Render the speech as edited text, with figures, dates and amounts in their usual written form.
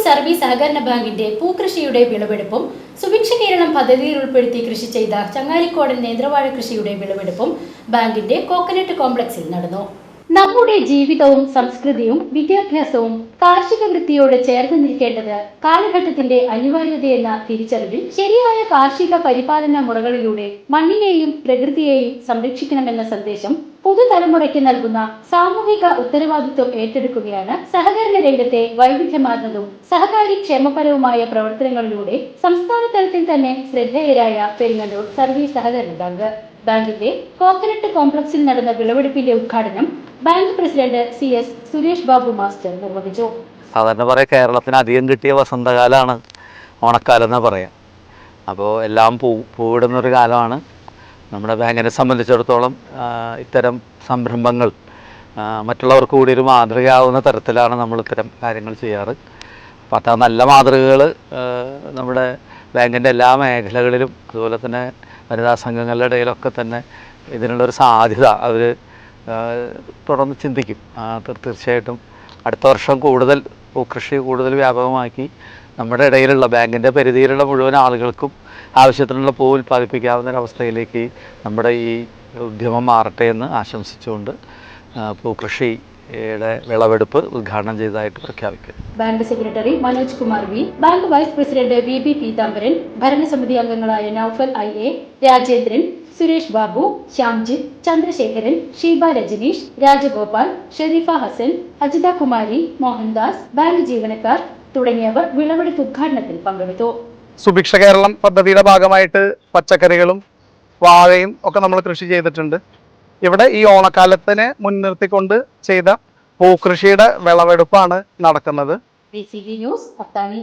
Service സഹകരണ ബാങ്കിന്റെ പൂക്കൃഷിയുടെ വിളവെടുപ്പും സുഭിക്ഷ കേരളം പദ്ധതിയിൽ ഉൾപ്പെടുത്തി കൃഷി ചെയ്ത ചങ്ങാലിക്കോടൻ നേന്ത്രവാഴ കൃഷിയുടെ വിളവെടുപ്പും ബാങ്കിന്റെ കോക്കനട്ട് കോംപ്ലക്സിൽ നടന്നു. നമ്മുടെ ജീവിതവും സംസ്കൃതിയും വിദ്യാഭ്യാസവും കാർഷിക വൃത്തിയോട് ചേർന്ന് നിൽക്കേണ്ടത് കാലഘട്ടത്തിന്റെ അനിവാര്യതയെന്ന തിരിച്ചറിവിൽ ശരിയായ കാർഷിക പരിപാലന മുറകളിലൂടെ മണ്ണിനെയും പ്രകൃതിയെയും സംരക്ഷിക്കണമെന്ന സന്ദേശം പുതുതലമുറയ്ക്ക് നൽകുന്ന സാമൂഹിക ഉത്തരവാദിത്വം ഏറ്റെടുക്കുകയാണ് സഹകരണ രംഗത്തെ വൈവിധ്യമാർന്നതും സഹകാരി ക്ഷേമപരവുമായ പ്രവർത്തനങ്ങളിലൂടെ സംസ്ഥാന തലത്തിൽ തന്നെ ശ്രദ്ധേയരായ പെരിങ്ങല്ലൂർ സർവീസ് സഹകരണ ബാങ്ക്. ബാങ്കിന്റെ കോക്കനട്ട് കോംപ്ലക്സിൽ നടന്ന വിളവെടുപ്പിന്റെ ഉദ്ഘാടനം bank president CS Suresh Babu master നിർവഹിച്ചു. സാധാരണ പറയാം, കേരളത്തിന് അധികം കിട്ടിയ വസന്തകാലമാണ് ഓണക്കാലം എന്ന് പറയാം. അപ്പോൾ എല്ലാം പൂവിടുന്നൊരു കാലമാണ്. നമ്മുടെ ബാങ്കിനെ സംബന്ധിച്ചിടത്തോളം ഇത്തരം സംരംഭങ്ങൾ മറ്റുള്ളവർക്ക് കൂടി ഒരു മാതൃകയാവുന്ന തരത്തിലാണ് നമ്മൾ ഇത്തരം കാര്യങ്ങൾ ചെയ്യാറ്. അപ്പോൾ അത്ര നല്ല മാതൃകകൾ നമ്മുടെ ബാങ്കിൻ്റെ എല്ലാ മേഖലകളിലും അതുപോലെ തന്നെ വനിതാ സംഘങ്ങളുടെ ഇടയിലൊക്കെ തന്നെ ഇതിനുള്ളൊരു സാധ്യത അവർ തുടർന്ന് ചിന്തിക്കും. തീർച്ചയായിട്ടും അടുത്ത വർഷം കൂടുതൽ പൂക്കൃഷി കൂടുതൽ വ്യാപകമാക്കി നമ്മുടെ ഇടയിലുള്ള ബാങ്കിൻ്റെ പരിധിയിലുള്ള മുഴുവൻ ആളുകൾക്കും ആവശ്യത്തിനുള്ള പൂ ഉൽപ്പാദിപ്പിക്കാവുന്നൊരവസ്ഥയിലേക്ക് നമ്മുടെ ഈ ഉദ്യമം മാറട്ടെ എന്ന് ആശംസിച്ചുകൊണ്ട് പൂക്കൃഷിയുടെ വിളവെടുപ്പ് ഉദ്ഘാടനം ചെയ്തതായിട്ട് പ്രഖ്യാപിക്കും. Bank secretary Manoj Kumar V, bank vice president VB Peethambaran, ഭരണസമിതി അംഗങ്ങളായ നൌഫൽ IA, രാജേന്ദ്രൻ, സുരേഷ് ബാബു, ശ്യാംജിത്ത്, ചന്ദ്രശേഖരൻ, ഷീബ രജനീഷ്, രാജഗോപാൽ, ഷെരീഫ ഹസൻ, അജിത കുമാരി, മോഹൻദാസ്, ബാങ്ക് ജീവനക്കാർ തുടങ്ങിയവർ വിളവെടുപ്പ് ഉദ്ഘാടനത്തിൽ പങ്കെടുത്തു. സുഭിക്ഷ കേരളം പദ്ധതിയുടെ ഭാഗമായിട്ട് പച്ചക്കറികളും വാഴയും ഒക്കെ നമ്മൾ കൃഷി ചെയ്തിട്ടുണ്ട്. ഇവിടെ ഈ ഓണക്കാലത്തിനെ മുൻനിർത്തിക്കൊണ്ട് ചെയ്ത പൂക്കൃഷിയുടെ വിളവെടുപ്പാണ് നടക്കുന്നത്. VCV news, പത്താണി.